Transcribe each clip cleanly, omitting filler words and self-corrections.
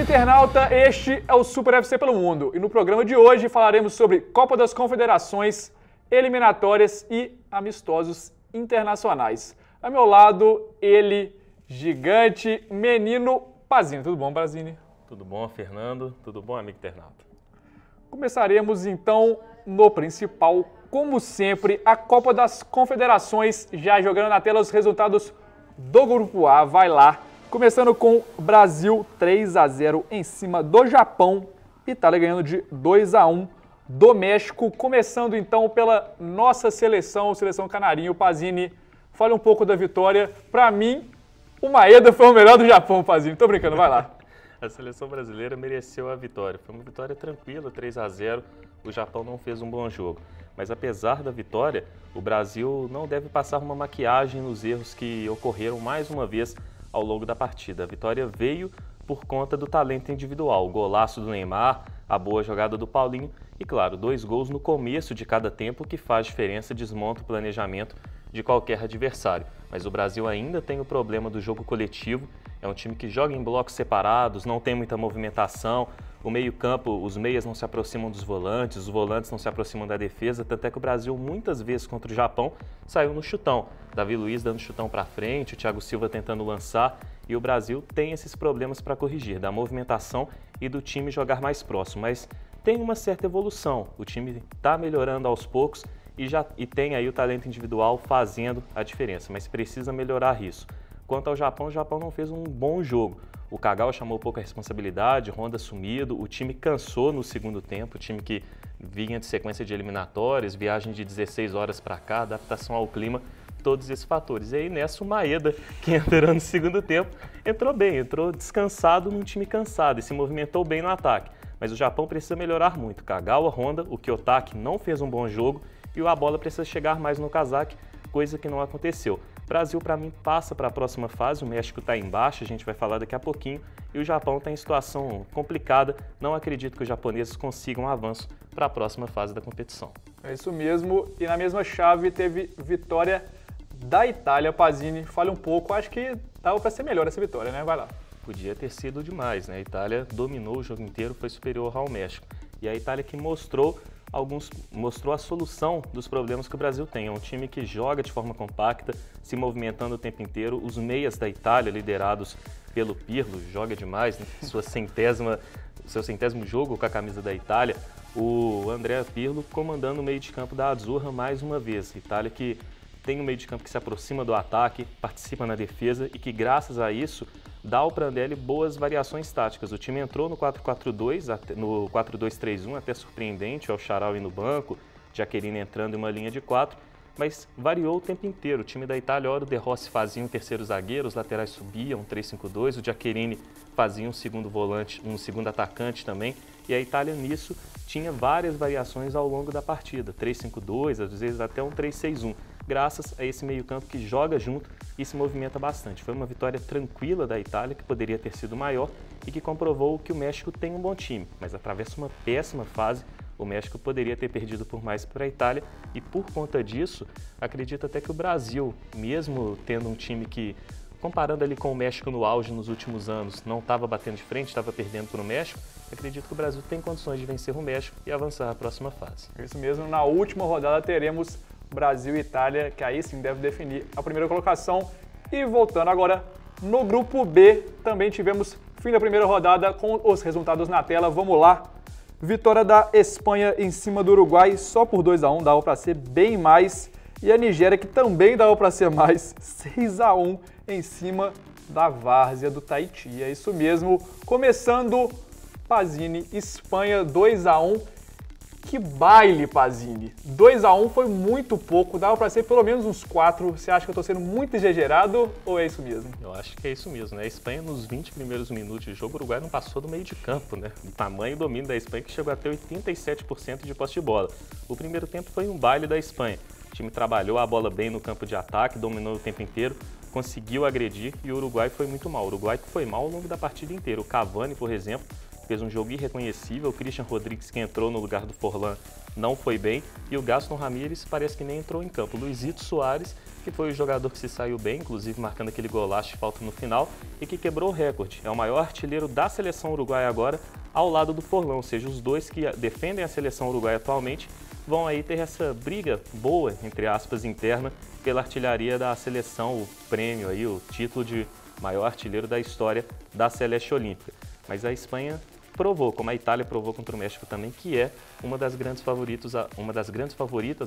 internauta, este é o Super FC pelo Mundo e no programa de hoje falaremos sobre Copa das Confederações, eliminatórias e amistosos internacionais. A meu lado, ele, gigante, menino Pazini. Tudo bom, Pazini? Tudo bom, Fernando? Tudo bom, amigo internauta? Começaremos então no principal, como sempre, a Copa das Confederações, já jogando na tela os resultados do Grupo A. Vai lá. Começando com Brasil 3-0 em cima do Japão, Itália ganhando de 2-1 do México. Começando então pela nossa seleção canarinho. Pazini, fale um pouco da vitória. Para mim, o Maeda foi o melhor do Japão, Pazini. Tô brincando, vai lá. A seleção brasileira mereceu a vitória. Foi uma vitória tranquila, 3-0. O Japão não fez um bom jogo. Mas apesar da vitória, o Brasil não deve passar uma maquiagem nos erros que ocorreram mais uma vez ao longo da partida. A vitória veio por conta do talento individual, o golaço do Neymar, a boa jogada do Paulinho e, claro, 2 gols no começo de cada tempo que faz diferença, desmonta o planejamento de qualquer adversário. Mas o Brasil ainda tem o problema do jogo coletivo, é um time que joga em blocos separados, não tem muita movimentação, o meio-campo, os meias não se aproximam dos volantes, os volantes não se aproximam da defesa, tanto é que o Brasil muitas vezes contra o Japão saiu no chutão. Davi Luiz dando chutão para frente, o Thiago Silva tentando lançar, e o Brasil tem esses problemas para corrigir, da movimentação e do time jogar mais próximo, mas tem uma certa evolução, o time está melhorando aos poucos e tem aí o talento individual fazendo a diferença, mas precisa melhorar isso. Quanto ao Japão, o Japão não fez um bom jogo. O Kagawa chamou pouca responsabilidade, Honda sumido, o time cansou no segundo tempo, o time que vinha de sequência de eliminatórias, viagem de 16 horas para cá, adaptação ao clima, todos esses fatores. E aí nessa o Maeda, que entrou no segundo tempo, entrou bem, entrou descansado num time cansado e se movimentou bem no ataque. Mas o Japão precisa melhorar muito. Kagawa, Honda, o Kiyotaki não fez um bom jogo e o Abola precisa chegar mais no Kazaki, coisa que não aconteceu. O Brasil, para mim, passa para a próxima fase, o México está embaixo, a gente vai falar daqui a pouquinho, e o Japão está em situação complicada, não acredito que os japoneses consigam um avanço para a próxima fase da competição. É isso mesmo, e na mesma chave teve vitória da Itália. Pazini, fale um pouco, acho que dava para ser melhor essa vitória, né? Vai lá. Podia ter sido demais, né? A Itália dominou o jogo inteiro, foi superior ao México. E a Itália que mostrou a solução dos problemas que o Brasil tem. É um time que joga de forma compacta, se movimentando o tempo inteiro. Os meias da Itália, liderados pelo Pirlo, joga demais, né? Seu centésimo jogo com a camisa da Itália. O Andrea Pirlo comandando o meio de campo da Azzurra mais uma vez. Itália que tem um meio de campo que se aproxima do ataque, participa na defesa e que, graças a isso, dá ao Prandelli boas variações táticas. O time entrou no 4-4-2, no 4-2-3-1, até surpreendente, o El Shaarawy no banco, Giaccherini entrando em uma linha de 4, mas variou o tempo inteiro. O time da Itália, ora o De Rossi fazia um terceiro zagueiro, os laterais subiam, 3-5-2, o Giaccherini fazia um segundo volante, um segundo atacante também, e a Itália nisso tinha várias variações ao longo da partida, 3-5-2, às vezes até um 3-6-1. Graças a esse meio-campo que joga junto e se movimenta bastante. Foi uma vitória tranquila da Itália, que poderia ter sido maior e que comprovou que o México tem um bom time, mas atravessa uma péssima fase. O México poderia ter perdido por mais para a Itália e, por conta disso, acredito até que o Brasil, mesmo tendo um time que, comparando ali com o México no auge nos últimos anos, não estava batendo de frente, estava perdendo para o México, acredito que o Brasil tem condições de vencer o México e avançar à próxima fase. Isso mesmo, na última rodada teremos Brasil e Itália, que aí sim deve definir a primeira colocação. E voltando agora no grupo B, também tivemos fim da primeira rodada com os resultados na tela. Vamos lá. Vitória da Espanha em cima do Uruguai, só por 2-1, dava para ser bem mais. E a Nigéria, que também dava para ser mais, 6-1 em cima da várzea do Tahiti. É isso mesmo. Começando, Pazini, Espanha 2-1. Que baile, Pazini. 2-1 foi muito pouco, dava para ser pelo menos uns 4. Você acha que eu estou sendo muito exagerado ou é isso mesmo? Eu acho que é isso mesmo, né? A Espanha, nos 20 primeiros minutos de jogo, o Uruguai não passou do meio de campo, né? O tamanho e domínio da Espanha que chegou até 87% de posse de bola. O primeiro tempo foi um baile da Espanha. O time trabalhou a bola bem no campo de ataque, dominou o tempo inteiro, conseguiu agredir e o Uruguai foi muito mal. O Uruguai que foi mal ao longo da partida inteira. O Cavani, por exemplo, fez um jogo irreconhecível. O Christian Rodrigues, que entrou no lugar do Forlan, não foi bem, e o Gaston Ramírez parece que nem entrou em campo. O Luizito Soares, que foi o jogador que se saiu bem, inclusive marcando aquele golaço de falta no final, e que quebrou o recorde. É o maior artilheiro da seleção uruguaia agora, ao lado do Forlán, ou seja, os dois que defendem a seleção uruguaia atualmente vão aí ter essa briga boa, entre aspas, interna, pela artilharia da seleção, o prêmio aí, o título de maior artilheiro da história da Celeste Olímpica. Mas a Espanha provou, como a Itália provou contra o México também, que é uma das grandes favoritas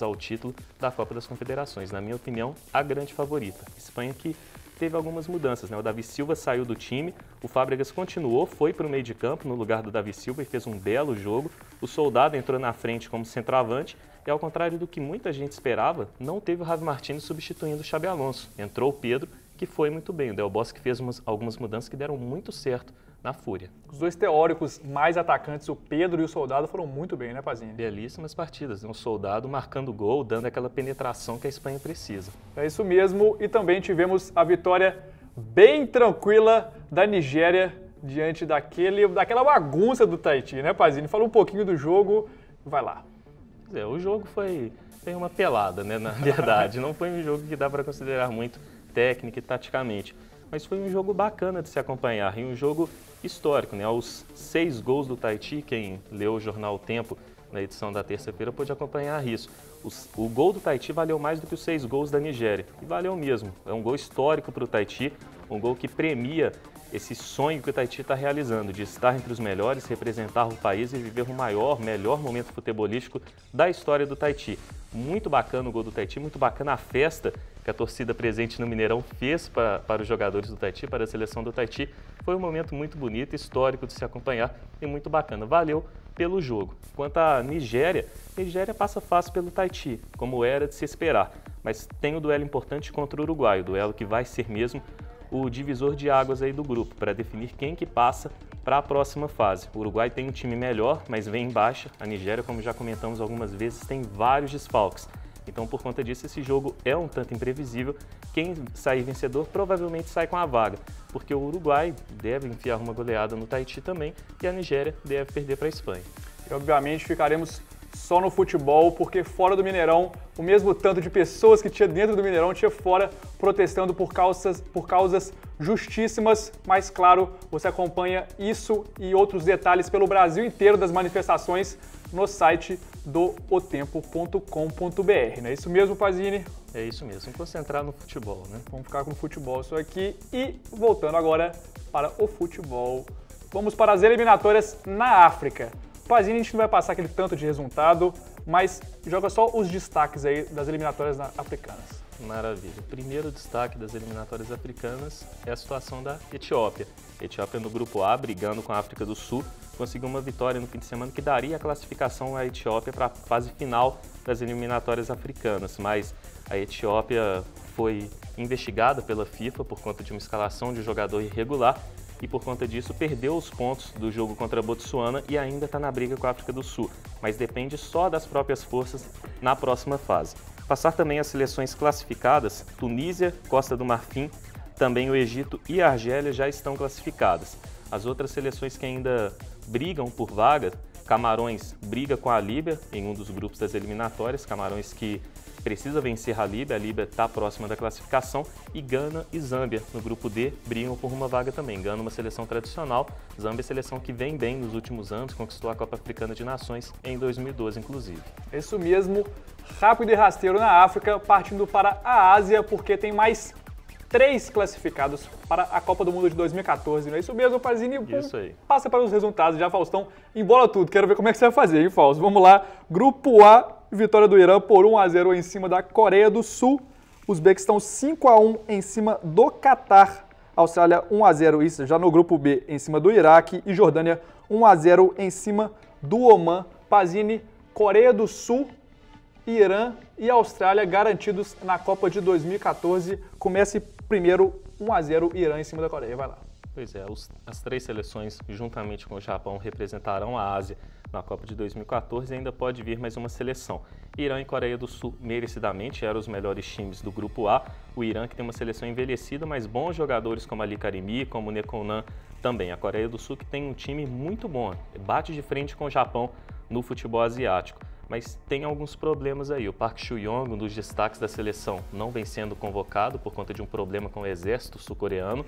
ao título da Copa das Confederações. Na minha opinião, a grande favorita. Espanha que teve algumas mudanças, né? O Davi Silva saiu do time, o Fábregas continuou, foi para o meio de campo no lugar do Davi Silva e fez um belo jogo. O Soldado entrou na frente como centroavante e, ao contrário do que muita gente esperava, não teve o Javi Martínez substituindo o Xabi Alonso. Entrou o Pedro, que foi muito bem. O Del Bosque fez algumas mudanças que deram muito certo na Fúria. Os dois teóricos mais atacantes, o Pedro e o Soldado, foram muito bem, né, Pazini? Belíssimas partidas. Um Soldado marcando gol, dando aquela penetração que a Espanha precisa. É isso mesmo. E também tivemos a vitória bem tranquila da Nigéria diante daquela bagunça do Tahiti, né, Pazini? Fala um pouquinho do jogo, vai lá. O jogo foi uma pelada, né, na verdade. Não foi um jogo que dá para considerar muito técnica e taticamente. Mas foi um jogo bacana de se acompanhar e um jogo histórico, né? Aos 6 gols do Tahiti, quem leu o jornal O Tempo na edição da terça-feira pôde acompanhar isso. O gol do Tahiti valeu mais do que os 6 gols da Nigéria. E valeu mesmo. É um gol histórico para o Tahiti, um gol que premia esse sonho que o Tahiti está realizando, de estar entre os melhores, representar o país e viver o melhor momento futebolístico da história do Tahiti. Muito bacana o gol do Tahiti, muito bacana a festa que a torcida presente no Mineirão fez para os jogadores do Tahiti, para a seleção do Tahiti. Foi um momento muito bonito, histórico de se acompanhar e muito bacana. Valeu pelo jogo. Quanto à Nigéria, a Nigéria passa fácil pelo Tahiti, como era de se esperar. Mas tem um duelo importante contra o Uruguai, o duelo que vai ser mesmo o divisor de águas aí do grupo, para definir quem que passa para a próxima fase. O Uruguai tem um time melhor, mas vem em baixa. A Nigéria, como já comentamos algumas vezes, tem vários desfalques. Então, por conta disso, esse jogo é um tanto imprevisível. Quem sair vencedor provavelmente sai com a vaga, porque o Uruguai deve enfiar uma goleada no Tahiti também e a Nigéria deve perder para a Espanha. E, obviamente, ficaremos só no futebol, porque fora do Mineirão, o mesmo tanto de pessoas que tinha dentro do Mineirão tinha fora, protestando por causas justíssimas. Mas, claro, você acompanha isso e outros detalhes pelo Brasil inteiro das manifestações no site do otempo.com.br. Não é isso mesmo, Pazini? É isso mesmo, vamos concentrar no futebol, né? Vamos ficar com o futebol isso aqui. E voltando agora para o futebol, vamos para as eliminatórias na África. Pazini, a gente não vai passar aquele tanto de resultado, mas joga só os destaques aí das eliminatórias africanas. Maravilha. O primeiro destaque das eliminatórias africanas é a situação da Etiópia. A Etiópia no grupo A, brigando com a África do Sul, conseguiu uma vitória no fim de semana que daria a classificação à Etiópia para a fase final das eliminatórias africanas. Mas a Etiópia foi investigada pela FIFA por conta de uma escalação de jogador irregular e, por conta disso, perdeu os pontos do jogo contra a Botsuana e ainda está na briga com a África do Sul, mas depende só das próprias forças na próxima fase. Passar também as seleções classificadas, Tunísia, Costa do Marfim, também o Egito e a Argélia já estão classificadas. As outras seleções que ainda brigam por vaga, Camarões briga com a Líbia em um dos grupos das eliminatórias, Camarões que precisa vencer a Líbia está próxima da classificação, e Gana e Zâmbia, no grupo D, brigam por uma vaga também. Gana, uma seleção tradicional, Zâmbia, seleção que vem bem nos últimos anos, conquistou a Copa Africana de Nações em 2012, inclusive. Isso mesmo, rápido e rasteiro na África, partindo para a Ásia, porque tem mais 3 classificados para a Copa do Mundo de 2014, não é isso mesmo, Pazini? Isso aí. Passa para os resultados já, Faustão, embola tudo, quero ver como é que você vai fazer, hein, Fausto? Vamos lá, Grupo A, vitória do Irã por 1-0 em cima da Coreia do Sul, Uzbequistão 5-1 em cima do Catar, Austrália 1-0, isso já no Grupo B, em cima do Iraque, e Jordânia 1-0 em cima do Omã. Pazini, Coreia do Sul, Irã e Austrália garantidos na Copa de 2014. Comece primeiro 1-0 Irã em cima da Coreia. Vai lá. Pois é, as 3 seleções, juntamente com o Japão, representarão a Ásia na Copa de 2014 e ainda pode vir mais uma seleção. Irã e Coreia do Sul, merecidamente, eram os melhores times do Grupo A. O Irã, que tem uma seleção envelhecida, mas bons jogadores como Ali Karimi, como Nekonan também. A Coreia do Sul, que tem um time muito bom, bate de frente com o Japão no futebol asiático. mas tem alguns problemas aí. O Park Chu-young, um dos destaques da seleção, não vem sendo convocado por conta de um problema com o exército sul-coreano.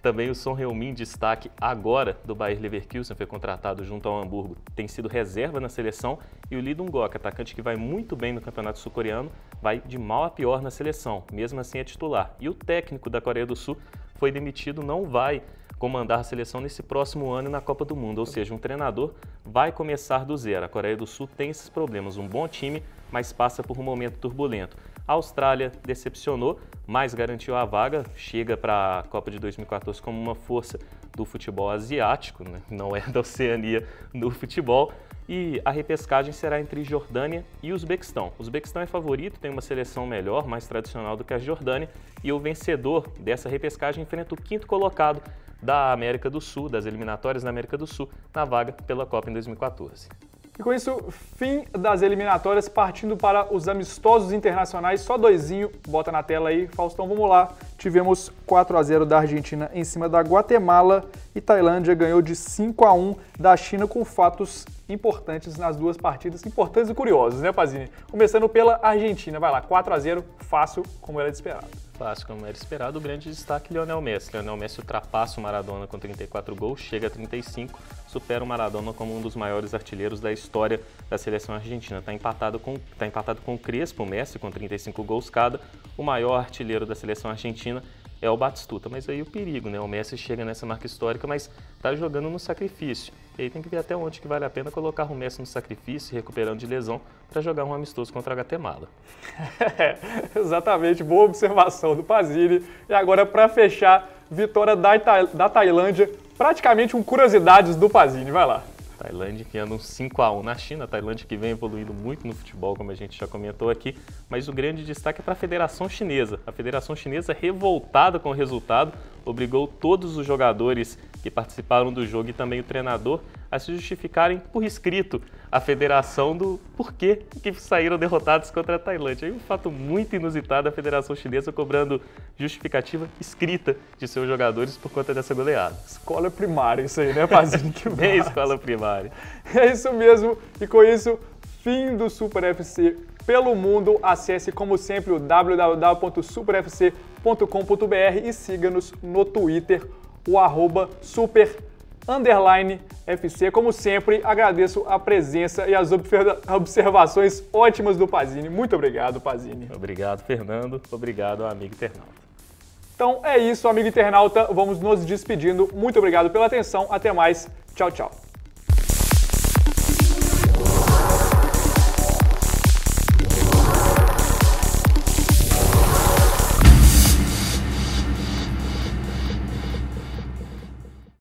Também o Son Heung-min, destaque agora do Bayer Leverkusen, foi contratado junto ao Hamburgo, tem sido reserva na seleção. E o Lee Dong-gok, atacante que vai muito bem no campeonato sul-coreano, vai de mal a pior na seleção, mesmo assim é titular. E o técnico da Coreia do Sul foi demitido, não vai comandar a seleção nesse próximo ano na Copa do Mundo, ou seja, um treinador vai começar do zero. A Coreia do Sul tem esses problemas, um bom time, mas passa por um momento turbulento. A Austrália decepcionou, mas garantiu a vaga, chega para a Copa de 2014 como uma força do futebol asiático, né? Não é da Oceania no futebol. E a repescagem será entre Jordânia e Uzbequistão. O Uzbequistão é favorito, tem uma seleção melhor, mais tradicional do que a Jordânia, e o vencedor dessa repescagem enfrenta o quinto colocado da América do Sul, das eliminatórias da América do Sul, na vaga pela Copa em 2014. E com isso, fim das eliminatórias, partindo para os amistosos internacionais. Só doisinho, bota na tela aí, Faustão, vamos lá. Tivemos 4-0 da Argentina em cima da Guatemala e Tailândia ganhou de 5-1 da China, com fatos importantes nas duas partidas, importantes e curiosos, né, Pazini? Começando pela Argentina, vai lá, 4-0, fácil, como era de esperado. Fácil, como era esperado, o grande destaque Lionel Messi. Lionel Messi ultrapassa o Maradona com 34 gols, chega a 35, supera o Maradona como um dos maiores artilheiros da história da seleção argentina. Está empatado com o Crespo, o Messi, com 35 gols cada. O maior artilheiro da seleção argentina é o Batistuta. Mas aí o perigo, né? O Messi chega nessa marca histórica, mas está jogando no sacrifício. E aí tem que ver até onde que vale a pena colocar o Messi no sacrifício, recuperando de lesão, para jogar um amistoso contra a Guatemala. Exatamente, boa observação do Pazini. E agora, para fechar, vitória da Tailândia, praticamente um curiosidades do Pazini, vai lá. Tailândia enfiando um 5-1 na China, a Tailândia que vem evoluindo muito no futebol, como a gente já comentou aqui, mas o grande destaque é para a Federação Chinesa. A Federação Chinesa, revoltada com o resultado, obrigou todos os jogadores que participaram do jogo e também o treinador a se justificarem por escrito a federação do porquê que saíram derrotados contra a Tailândia. E um fato muito inusitado, a Federação Chinesa cobrando justificativa escrita de seus jogadores por conta dessa goleada. Escola primária isso aí, né, Pazini? Bem escola primária. É isso mesmo, e com isso, fim do Super FC pelo mundo. Acesse, como sempre, o www.superfc.com.br e siga-nos no Twitter, o @super_FC. Como sempre, agradeço a presença e as observações ótimas do Pazini. Muito obrigado, Pazini. Obrigado, Fernando. Obrigado, amigo internauta. Então é isso, amigo internauta. Vamos nos despedindo. Muito obrigado pela atenção. Até mais. Tchau, tchau.